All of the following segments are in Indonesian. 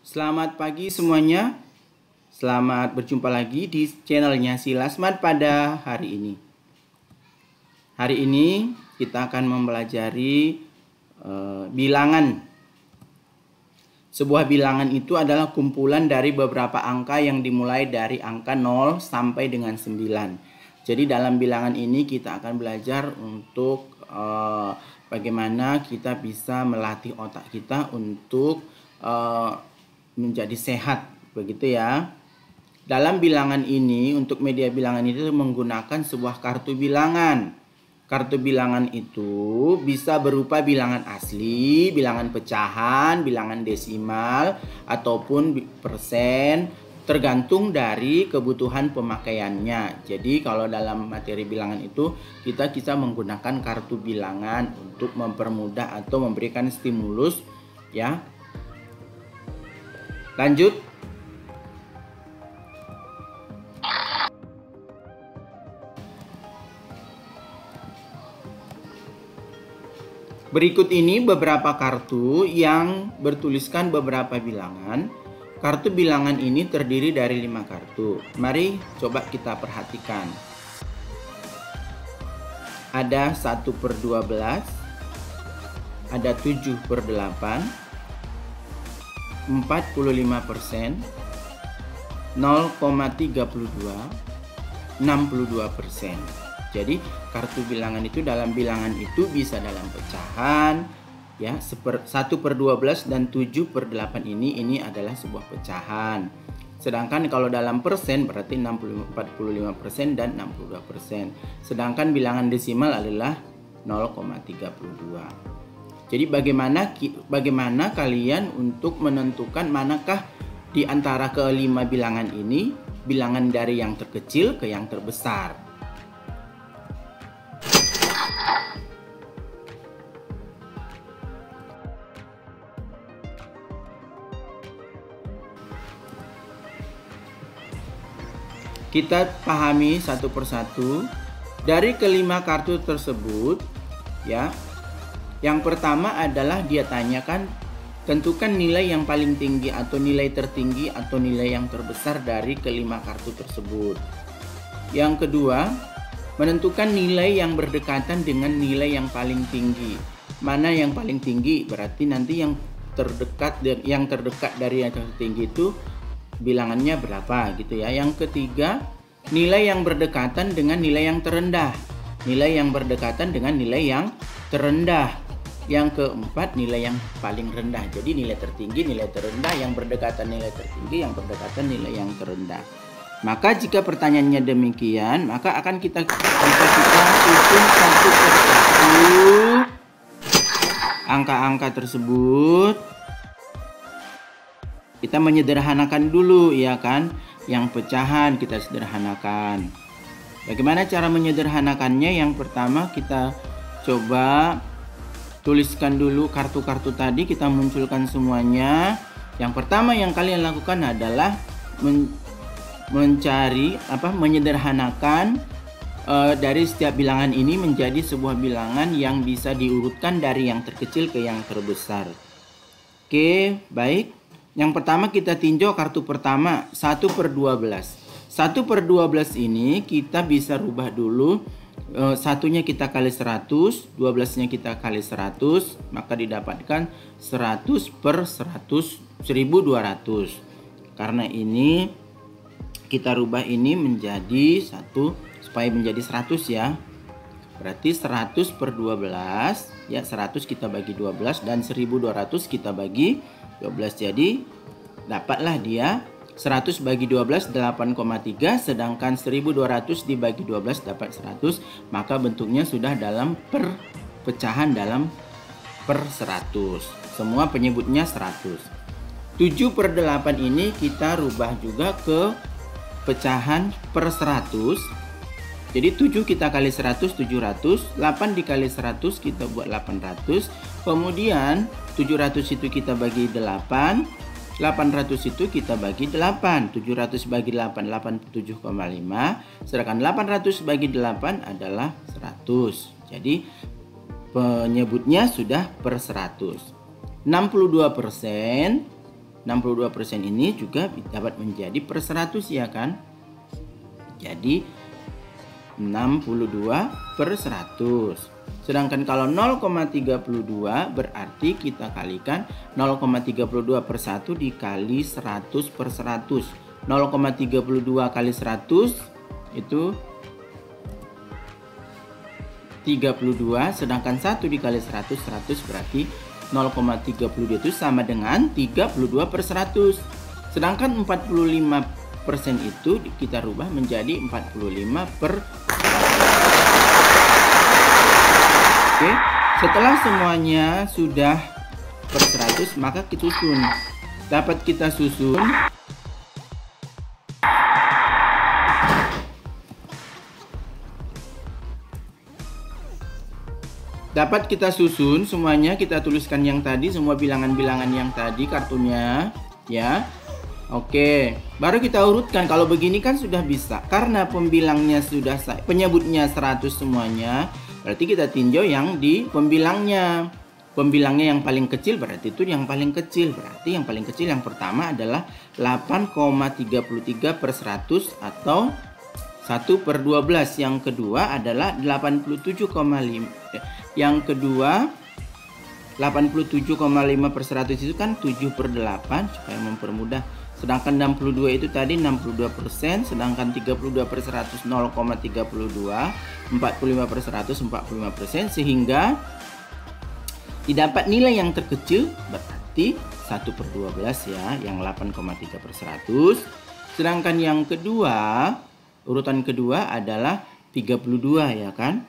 Selamat pagi semuanya. Selamat berjumpa lagi di channelnya Silasmat pada hari ini. Hari ini kita akan mempelajari bilangan. Sebuah bilangan itu adalah kumpulan dari beberapa angka yang dimulai dari angka 0 sampai dengan 9. Jadi dalam bilangan ini kita akan belajar untuk bagaimana kita bisa melatih otak kita untuk menjadi sehat, begitu ya. Dalam bilangan ini, untuk media bilangan itu menggunakan sebuah kartu bilangan. Kartu bilangan itu bisa berupa bilangan asli, bilangan pecahan, bilangan desimal, ataupun persen, tergantung dari kebutuhan pemakaiannya. Jadi kalau dalam materi bilangan itu kita menggunakan kartu bilangan untuk mempermudah atau memberikan stimulus ya. Lanjut. Berikut ini beberapa kartu yang bertuliskan beberapa bilangan. Kartu bilangan ini terdiri dari 5 kartu. Mari coba kita perhatikan. Ada 1/12, ada 7/8, 45%, 0,32, 62%. Jadi kartu bilangan itu dalam bilangan itu bisa dalam pecahan ya, 1/12 dan 7/8 ini adalah sebuah pecahan. Sedangkan kalau dalam persen berarti 45% dan 62%. Sedangkan bilangan desimal adalah 0,32. Jadi bagaimana kalian untuk menentukan manakah di antara kelima bilangan ini bilangan dari yang terkecil ke yang terbesar. Kita pahami satu persatu dari kelima kartu tersebut ya. Yang pertama adalah dia tanyakan tentukan nilai yang paling tinggi atau nilai tertinggi atau nilai yang terbesar dari kelima kartu tersebut. Yang kedua, menentukan nilai yang berdekatan dengan nilai yang paling tinggi. Mana yang paling tinggi? Berarti nanti yang terdekat dari yang tertinggi itu bilangannya berapa gitu ya. Yang ketiga, nilai yang berdekatan dengan nilai yang terendah. Nilai yang berdekatan dengan nilai yang terendah. Yang keempat, nilai yang paling rendah. Jadi nilai tertinggi, nilai terendah, yang berdekatan nilai tertinggi, yang berdekatan nilai yang terendah. Maka jika pertanyaannya demikian, maka akan kita susun satu persatu angka-angka tersebut. Kita menyederhanakan dulu ya kan. Yang pecahan kita sederhanakan. Bagaimana cara menyederhanakannya? Yang pertama kita coba tuliskan dulu kartu-kartu tadi, kita munculkan semuanya. Yang pertama yang kalian lakukan adalah menyederhanakan dari setiap bilangan ini menjadi sebuah bilangan yang bisa diurutkan dari yang terkecil ke yang terbesar. Oke, baik. Yang pertama kita tinjau kartu pertama 1/12. 1/12 ini kita bisa rubah dulu. Satunya kita kali 100, 12-nya kita kali 100, maka didapatkan 100/100, 1200. Karena ini kita rubah ini menjadi 1 supaya menjadi 100 ya. Berarti 100/12 ya, 100 kita bagi 12 dan 1200 kita bagi 12. Jadi dapatlah dia 100 bagi 12 8,3, sedangkan 1200 dibagi 12 dapat 100, maka bentuknya sudah dalam pecahan dalam per 100. Semua penyebutnya 100. 7/8 ini kita rubah juga ke pecahan per 100. Jadi 7 kita kali 100 700, 8 dikali 100 kita buat 800. Kemudian 700 itu kita bagi 8. 800 itu kita bagi 8. 700 bagi 8 87,5. Sedangkan 800 bagi 8 adalah 100. Jadi penyebutnya sudah per 100. 62% 62% ini juga dapat menjadi per 100 ya kan. Jadi 62 per 100. Sedangkan kalau 0,32 berarti kita kalikan 0,32 per 1 dikali 100 per 100. 0,32 kali 100 itu 32, sedangkan 1 dikali 100, 100 berarti 0,32 itu sama dengan 32 per 100. Sedangkan 45% itu kita rubah menjadi 45 per 100. Oke, setelah semuanya sudah per 100, maka kita susun. Dapat kita susun semuanya, kita tuliskan yang tadi, semua bilangan-bilangan yang tadi kartunya ya. Oke, baru kita urutkan. Kalau begini kan sudah bisa, karena pembilangnya sudah penyebutnya 100 semuanya, berarti kita tinjau yang di pembilangnya. Pembilangnya yang paling kecil berarti itu yang paling kecil. Berarti yang paling kecil yang pertama adalah 8,33 per 100 atau 1 per 12. Yang kedua adalah 87,5. Yang kedua 87,5 per 100 itu kan 7 per 8 supaya mempermudah. Sedangkan 62 itu tadi 62%, sedangkan 32 per 100 0,32, 45 per 100 45%, sehingga didapat nilai yang terkecil berarti 1 per 12 ya, yang 8,3 per 100. Sedangkan yang kedua, urutan kedua adalah 32 ya kan.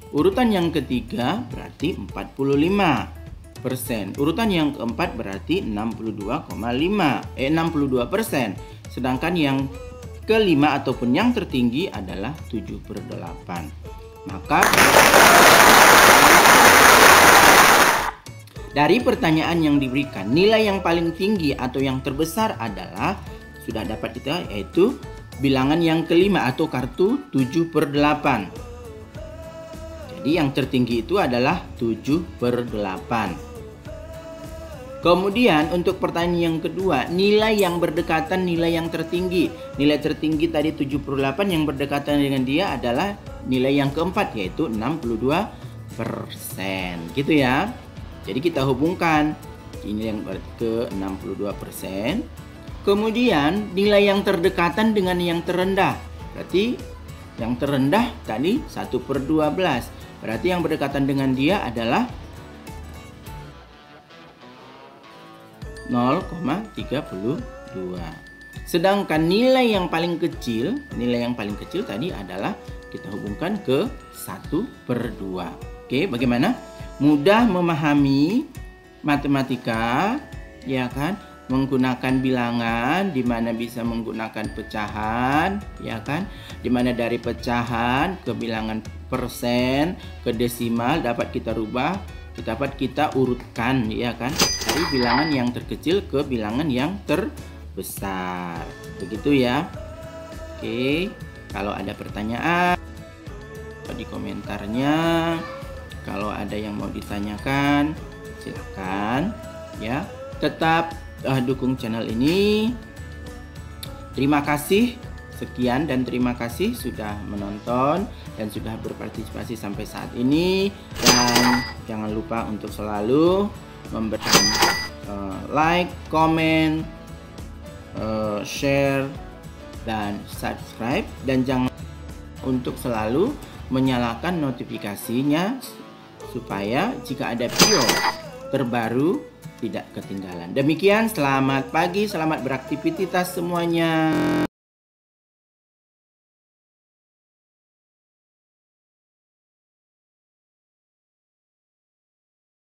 Urutan yang ketiga berarti 45%. Urutan yang keempat berarti 62%. Sedangkan yang kelima ataupun yang tertinggi adalah 7 per 8. Maka dari pertanyaan yang diberikan, nilai yang paling tinggi atau yang terbesar adalah sudah dapat kita, yaitu bilangan yang kelima atau kartu 7 per 8. Jadi yang tertinggi itu adalah 7 per 8. Kemudian untuk pertanyaan yang kedua, nilai yang berdekatan nilai yang tertinggi. Nilai tertinggi tadi 7 per 8, yang berdekatan dengan dia adalah nilai yang keempat, yaitu 62%. Gitu ya. Jadi kita hubungkan ini yang ke 62%. Kemudian nilai yang terdekatan dengan yang terendah. Berarti yang terendah tadi 1 per 12. Berarti yang berdekatan dengan dia adalah 0,32. Sedangkan nilai yang paling kecil tadi adalah kita hubungkan ke 1 per 2. Oke, bagaimana? Mudah memahami matematika, ya kan? Menggunakan bilangan, di mana bisa menggunakan pecahan, ya kan? Di mana dari pecahan ke bilangan persen ke desimal dapat kita rubah, dapat kita urutkan, ya kan? Dari bilangan yang terkecil ke bilangan yang terbesar. Begitu ya. Oke, kalau ada pertanyaan di komentarnya. Kalau ada yang mau ditanyakan, silakan ya. Tetap dukung channel ini. Terima kasih, sekian dan terima kasih sudah menonton dan sudah berpartisipasi sampai saat ini. Dan jangan lupa untuk selalu memberikan like, comment, share, dan subscribe. Dan jangan untuk selalu menyalakan notifikasinya supaya jika ada video terbaru tidak ketinggalan. Demikian, selamat pagi, selamat beraktivitas semuanya.